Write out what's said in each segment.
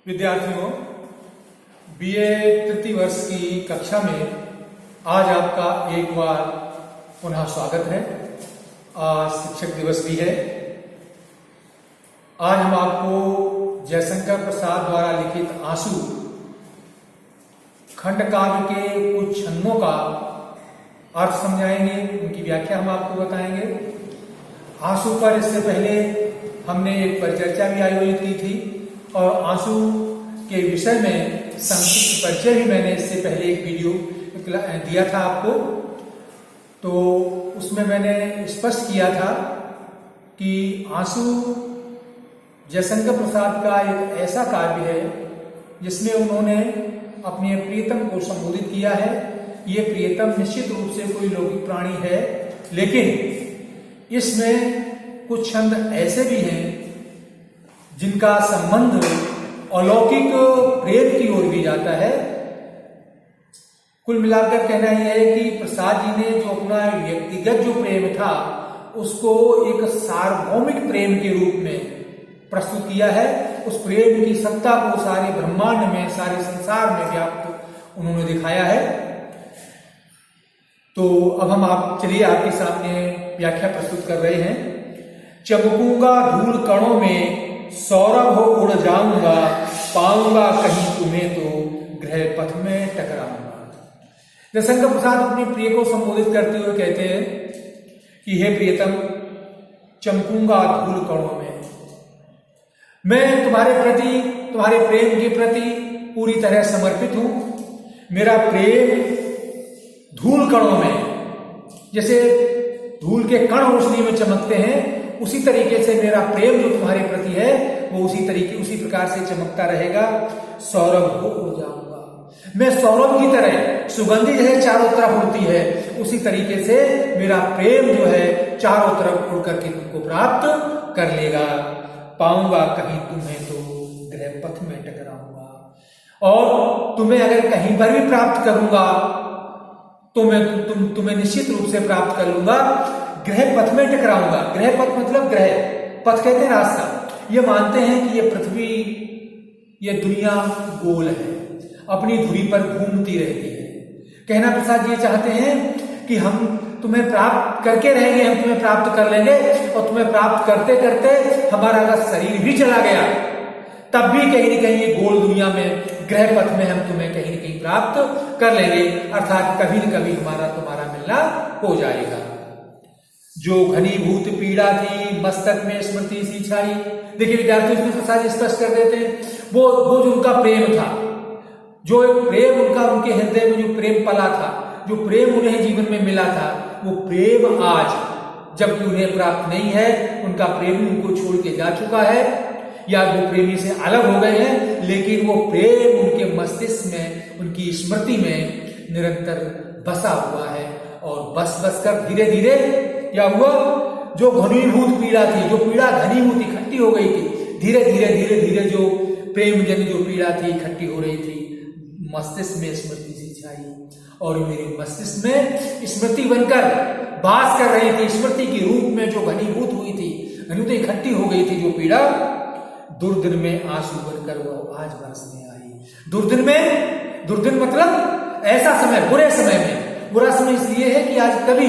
विद्यार्थियों, बीए तृतीय वर्ष की कक्षा में आज आपका एक बार पुनः स्वागत है। आज शिक्षक दिवस भी है। आज हम आपको जयशंकर प्रसाद द्वारा लिखित आंसू खंड काव्य के कुछ छंदों का अर्थ समझाएंगे, उनकी व्याख्या हम आपको बताएंगे। आंसू पर इससे पहले हमने एक परिचर्चा भी आयोजित की थी और आंसू के विषय में संक्षिप्त परिचय भी मैंने इससे पहले एक वीडियो दिया था आपको। तो उसमें मैंने स्पष्ट किया था कि आंसू जयशंकर प्रसाद का एक ऐसा काव्य है जिसमें उन्होंने अपने प्रियतम को संबोधित किया है। ये प्रियतम निश्चित रूप से कोई लौकिक प्राणी है, लेकिन इसमें कुछ छंद ऐसे भी हैं जिनका संबंध अलौकिक प्रेम की ओर भी जाता है। कुल मिलाकर कहना यह है कि प्रसाद जी ने जो अपना व्यक्तिगत जो प्रेम था उसको एक सार्वभौमिक प्रेम के रूप में प्रस्तुत किया है। उस प्रेम की सत्ता को सारे ब्रह्मांड में, सारे संसार में व्याप्त उन्होंने दिखाया है। तो अब हम चलिए आपके सामने व्याख्या प्रस्तुत कर रहे हैं। चमकूंगा धूल कणों में, सौरभ हो उड़ जाऊंगा, पाऊंगा कहीं तुम्हें तो ग्रह पथ में टकराऊंगा। जयशंकर प्रसाद अपने प्रिय को संबोधित करते हुए कहते हैं कि हे प्रियतम, चमकूंगा धूल कणों में, मैं तुम्हारे प्रति, तुम्हारे प्रेम के प्रति पूरी तरह समर्पित हूं। मेरा प्रेम धूल कणों में, जैसे धूल के कण रोशनी में चमकते हैं, उसी तरीके से मेरा प्रेम जो तुम्हारे प्रति है वो उसी प्रकार से चमकता रहेगा। सौरभ हो उड़ जाऊंगा, मैं सौरभ की तरह सुगंधी है चारों तरफ उड़ती है, उसी तरीके से मेरा प्रेम जो है चारों तरफ उड़ करके तुमको प्राप्त कर लेगा। पाऊंगा कहीं तुम्हें तो ग्रह पथ में टकराऊंगा, और तुम्हें अगर कहीं पर भी प्राप्त करूंगा तो मैं तुम्हें निश्चित रूप से प्राप्त कर लूंगा। ग्रह पथ में टकराऊंगा। ग्रह पथ मतलब ग्रह पथ कहते हैं रास्ता। ये मानते हैं कि ये पृथ्वी, ये दुनिया गोल है, अपनी धुरी पर घूमती रहती है। कहना प्रसाद ये चाहते हैं कि हम तुम्हें प्राप्त करके रहेंगे, हम तुम्हें प्राप्त कर लेंगे, और तुम्हें प्राप्त करते करते हमारा अगर शरीर भी चला गया तब भी कहीं न कहीं ये गोल दुनिया में, ग्रह पथ में हम तुम्हें कहीं न कहीं प्राप्त कर लेंगे, अर्थात कभी न कभी हमारा तुम्हारा मिलना हो जाएगा। जो घनीभूत पीड़ा थी मस्तक में स्मृति सी छाई। देखिए विद्यार्थी, इसमें प्रसाद स्पष्ट कर देते हैं वो जो उनका प्रेम था, जो प्रेम उनके हृदय में जो प्रेम पला था, जो प्रेम उन्हें जीवन में मिला था, वो प्रेम आज जबकि उन्हें प्राप्त नहीं है, उनका प्रेमी उनको छोड़ के जा चुका है या वो प्रेमी से अलग हो गए हैं, लेकिन वो प्रेम उनके मस्तिष्क में, उनकी स्मृति में निरंतर बसा हुआ है। और बस बस कर धीरे धीरे क्या हुआ, जो घनीभूत पीड़ा थी, जो पीड़ा घनीभूत इकट्ठी हो गई थी, धीरे धीरे जो प्रेम जन जो पीड़ा थी इकट्ठी हो रही थी, मस्तिष्क में स्मृति सी छाई, और मेरे मस्तिष्क में स्मृति बनकर वास कर रही थी। स्मृति के रूप में जो घनीभूत हुई थी, घनीभूत इकट्ठी हो गई थी जो पीड़ा, दुर्दिन में आंसू बनकर वो आज बरसने आई। दुर्दिन मतलब ऐसा समय, बुरे समय में। बुरा समय इसलिए है कि आज कभी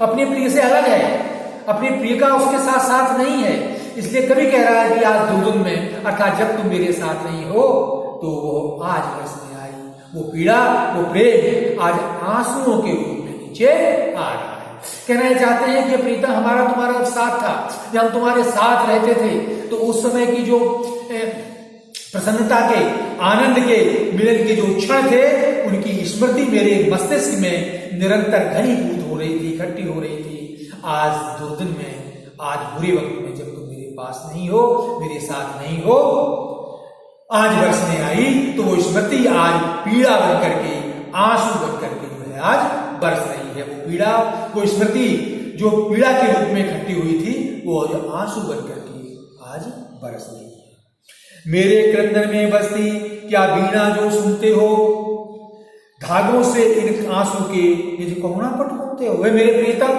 अपने प्रिय से अलग है, अपने प्रिय का उसके साथ साथ नहीं है, इसलिए कभी कह रहा है कि आज दुर्दिन में, अर्थात जब तुम मेरे साथ नहीं हो तो वो आज बरसने आई। वो पीड़ा, वो प्रेम आज आंसुओं के रूप में नीचे आ रहा है। कहना चाहते हैं कि प्रीतम, हमारा तुम्हारा साथ था, जब हम तुम्हारे साथ रहते थे तो उस समय की जो प्रसन्नता के, आनंद के, मिलन के जो क्षण थे, उनकी स्मृति मेरे मस्तिष्क में निरंतर घनीभूत हो रही थी, इकट्ठी हो रही थी। आज दुर्दिन में, आज बुरे वक्त में, जब तुम मेरे पास नहीं हो, मेरे साथ नहीं हो, आज बरसने आई, तो वो स्मृति आज पीड़ा बन करके, आंसू बन करके जो है आज बरस रही है। वो पीड़ा, वो स्मृति जो पीड़ा के रूप में इकट्ठी हुई थी, वो आंसू बन करके आज बरस रही है। मेरे क्रंदन में बसती क्या वीणा जो सुनते हो, धागों से इन आंसू के ये जो करुणा पट होते हो। वे मेरे प्रीतम,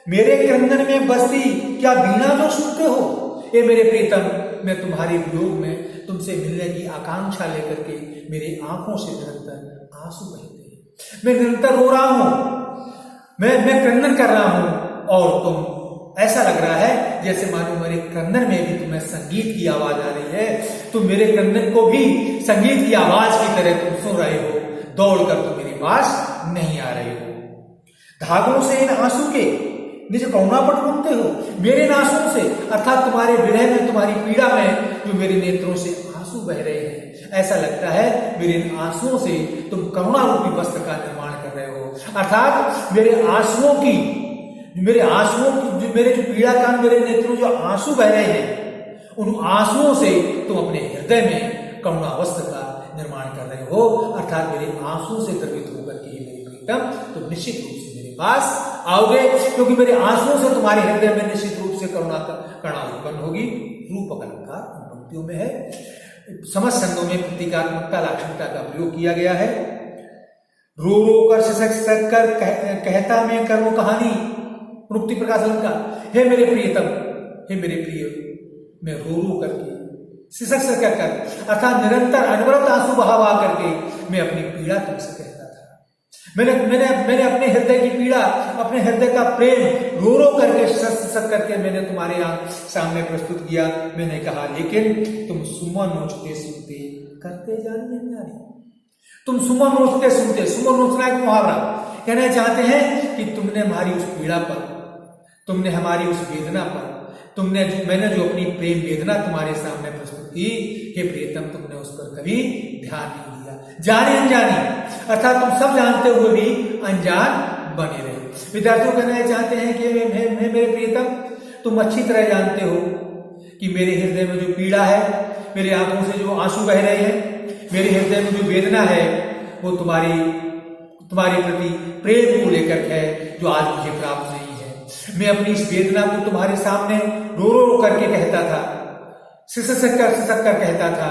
मेरे क्रंदन में बसती क्या वीणा जो सुनते हो, ये मेरे प्रीतम, मैं तुम्हारे वियोग में, तुम तुमसे मिलने की आकांक्षा लेकर के मेरी आंखों से निरंतर आंसू बहते हैं। मैं निरंतर रो रहा हूं, मैं क्रंदन कर रहा हूं, और तुम ऐसा लग रहा है जैसे मानो मेरे क्रंदन में भी तुम्हें संगीत की आवाज आ रही है। तुम मेरे क्रंदन को भी संगीत की आवाज की तरह तुम सुन रहे हो, दौड़कर तुम मेरे पास नहीं आ रहे हो। धागों से इन आंसू के निज करुणा पर ढूंढते हो, मेरे नासों से अर्थात तुम्हारे विरह में, तुम्हारी पीड़ा में जो मेरे नेत्रों से आंसू बह रहे हैं, ऐसा लगता है मेरे इन आंसुओं से तुम करुणा रूपी वस्त्र का निर्माण कर रहे हो। अर्थात मेरे आंसुओं की मेरे जो पीड़ा का, मेरे नेत्रों जो आंसू बह रहे हैं, उन आंसुओं से तुम अपने हृदय में करुणा वस्त्र का निर्माण कर रहे हो। अर्थात मेरे आंसुओं से द्रवित होकर के मेरे प्रीतम तुम निश्चित रूप से मेरे पास आओगे, क्योंकि मेरे आंसुओं से तुम्हारे हृदय में निश्चित रूप से करुणा उत्पन्न होगी। रूपक अलंकार इन पंक्तियों में है। समस्त संघों में प्रतीकात्मकता, लाक्षणिकता का प्रयोग किया गया है। रो रो कर सिसक कर कहता मैं करूं कहानी, मुक्ति प्रकाश अलंकार। हे मेरे प्रियतम, हे मेरे प्रिय, मैं रो रो करके सिसक कर अर्थात निरंतर अनवरत आंसू बहा करके मैं अपनी पीड़ा तुमसे कहता था। मैंने अपने हृदय की पीड़ा, अपने हृदय का प्रेम रो रो करके सिसक करके मैंने तुम्हारे सामने प्रस्तुत किया। मैंने कहा लेकिन तुम सुमन नोचते सुनते करते जाने। तुम सुमन नोचते सुनते, सुमन नोचना एक मुहावरा, कहना चाहते हैं कि तुमने हमारी उस पीड़ा पर, तुमने हमारी उस वेदना पर, मैंने जो अपनी प्रेम वेदना तुम्हारे सामने प्रस्तुत की, हे प्रियतम, तुमने उस पर कभी ध्यान नहीं दिया। जाने अनजाने अर्थात तुम सब जानते हुए भी अनजान बने रहे। विद्यार्थियों कहना चाहते हैं कि मेरे प्रियतम, तुम अच्छी तरह जानते हो कि मेरे हृदय में जो पीड़ा है, मेरे आंखों से जो आंसू बह रहे हैं, मेरे हृदय में जो वेदना है, वो तुम्हारे प्रति प्रेम को लेकर है, जो आज मुझे प्राप्त नहीं है। मैं अपनी इस वेदना को तुम्हारे सामने रो रो करके कहता था, सिसक कर कहता था,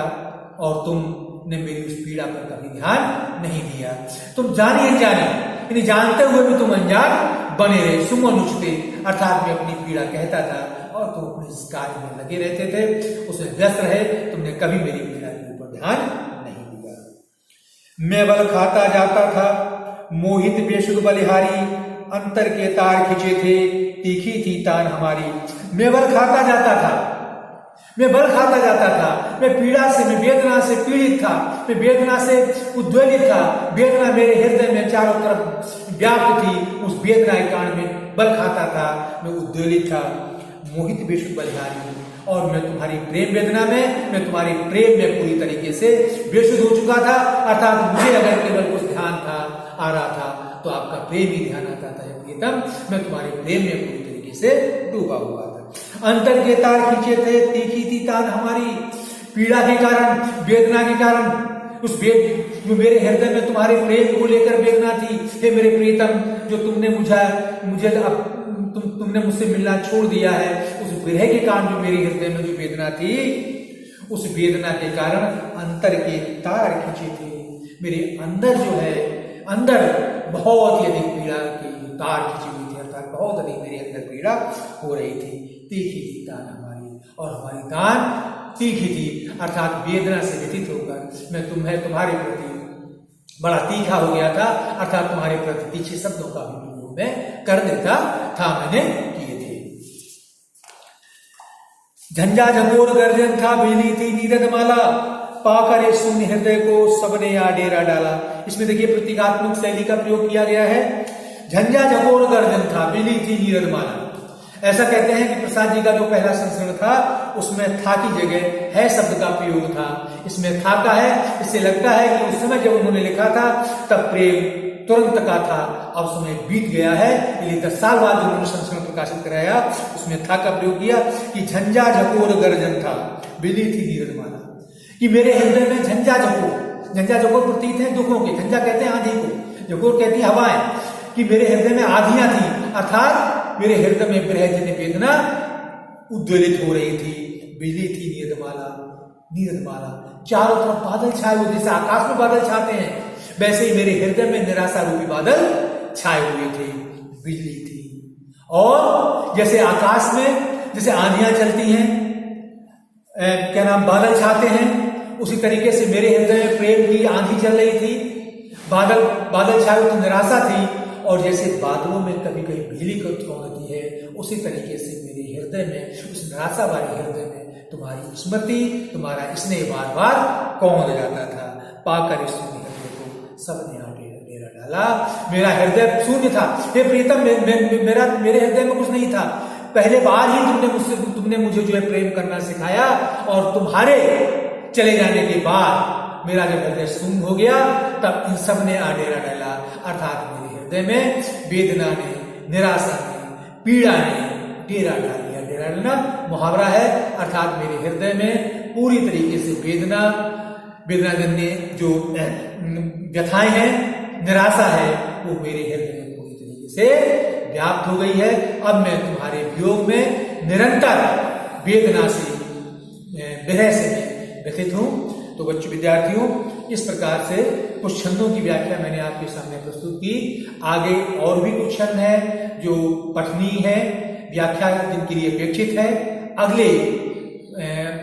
और तुमने मेरी उस पीड़ा पर कभी ध्यान नहीं दिया। तुम जाने अनजाने, यानी जानते हुए भी तुम अनजान बने रहे। सुमन उछते अर्थात मैं अपनी पीड़ा कहता था और तुम अपने इस कार्य में लगे रहते थे, उसमें व्यस्त रहे। तुमने कभी मेरी पीड़ा के ऊपर ध्यान नहीं दिया। मैं बल खाता जाता था, मोहित बेसुध बलिहारी, अंतर के तार खिंचे थे, तीखी थी तान हमारी। मैं बल खाता जाता था, मैं पीड़ा से, मैं वेदना से पीड़ित था, मैं वेदना से उद्वेलित था। वेदना मेरे हृदय में चारों तरफ व्याप्त थी, उस वेदना के कारण मैं बल खाता था, मैं उद्वेलित था। मोहित बेसुध बलिहारी, और मैं तुम्हारी प्रेम वेदना में, मैं तुम्हारे प्रेम में पूरी तरीके से बेसुध हो चुका था। अर्थात मुझे अगर केवल कुछ ध्यान आ रहा था तो आपका प्रेम ही ध्यान आता था। प्रियतम, मैं तुम्हारे प्रेम में पूरी तरीके से डूबा हुआ था। अंतर के तार खींचे थे, तीखी थी तान हमारी। पीड़ा के कारण, वेदना के कारण, जो मेरे हृदय में तुम्हारे प्रेम को लेकर वेदना थी, हे मेरे प्रियतम, जो तुमने तुमने मुझसे मिलना छोड़ दिया है, उस विरह के कारण जो मेरे हृदय में जो वेदना थी, उस वेदना के कारण अंतर के तार खींचे थे। मेरे अंदर जो है, अंदर बहुत ही अधिक पीड़ा के तार खींची हुई थी, अर्थात बहुत अधिक मेरे अंदर पीड़ा हो रही थी। तीखी थी तान हमारी, और हमारी तान तीखी थी, अर्थात वेदना से व्यथित होकर मैं तुम्हारे प्रति बड़ा तीखा हो गया था। अर्थात तुम्हारे प्रति तीखे शब्दों का भी प्रयोग मैं कर देता था, मैंने किए थे। झंझा झकोर गर्जन था, बेली थी नीरद माला, पाकर शून्य हृदय को सबने या डेरा डाला। इसमें देखिए प्रतीकात्मक शैली का प्रयोग किया गया है। झंझा झकोर गर्जन था, बेली थी नीरद माला। ऐसा कहते हैं कि प्रसाद जी का जो पहला संस्करण था, उसमें था की जगह है शब्द का प्रयोग था। इसमें था का है, इससे लगता है कि उस समय जब उन्होंने लिखा था तब प्रेम तुरंत का था, अब समय बीत गया है, इसलिए 10 साल बाद उन्होंने संस्करण प्रकाशित कराया, उसमें था का प्रयोग किया कि झंझा झकोर गर्जन था, बिली थी नीरद माला। कि मेरे हृदय में झंझा झकोर प्रतीत है दुखों के, झंझा कहते हैं आंधी को, झकोर कहती है हवाएं, कि मेरे हृदय में आंधियां थी, अर्थात मेरे हृदय में विरहजन्य वेदना उद्वेलित हो रही थी। बिजली थी नीरद माला, चारों तरफ बादल छाए हुए, जैसे आकाश में बादल छाते हैं, वैसे ही मेरे हृदय में निराशा रूपी बादल छाए हुए थे। बिजली थी, और जैसे आकाश में जैसे आंधियां चलती हैं, बादल छाते हैं, उसी तरीके से मेरे हृदय में प्रेम की आंधी चल रही थी, बादल छाए तो निराशा थी, और जैसे बादलों में कभी कभी बिजली कड़कती है, उसी तरीके से मेरे हृदय में, उस निराशा वाले हृदय में तुम्हारी स्मृति, तुम्हारा स्नेह बार बार कौंध जाता था। पाकर इस शून्य हृदय को सबने डेरा डाला। मेरा हृदय शून्य था, हे प्रीतम, मेरे हृदय में कुछ नहीं था। पहले बार ही तुमने मुझे जो है प्रेम करना सिखाया, और तुम्हारे चले जाने के बाद मेरा जब हृदय शून्य हो गया, तब इन सब ने डेरा डाला। अर्थात मेरे हृदय में वेदना ने, निराशा ने, पीड़ा ने डेरा डाल दिया। डेरा डालना मुहावरा है, अर्थात मेरे हृदय में पूरी तरीके से वेदनाजन्य जो व्यथाएं हैं, निराशा है, वो मेरे हृदय में पूरी तरीके से व्याप्त हो गई है। अब मैं तुम्हारे वियोग में निरंतर वेदना से, विरह से व्यथित हूं। तो बच्चों, विद्यार्थियों, इस प्रकार से कुछ छंदों की व्याख्या मैंने आपके सामने प्रस्तुत की। आगे और भी कुछ छंद है जो पठनीय है, व्याख्या जिनके लिए अपेक्षित है। अगले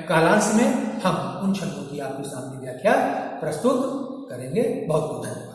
कालांश में हम उन छंदों की आपके सामने व्याख्या प्रस्तुत करेंगे। बहुत बहुत धन्यवाद।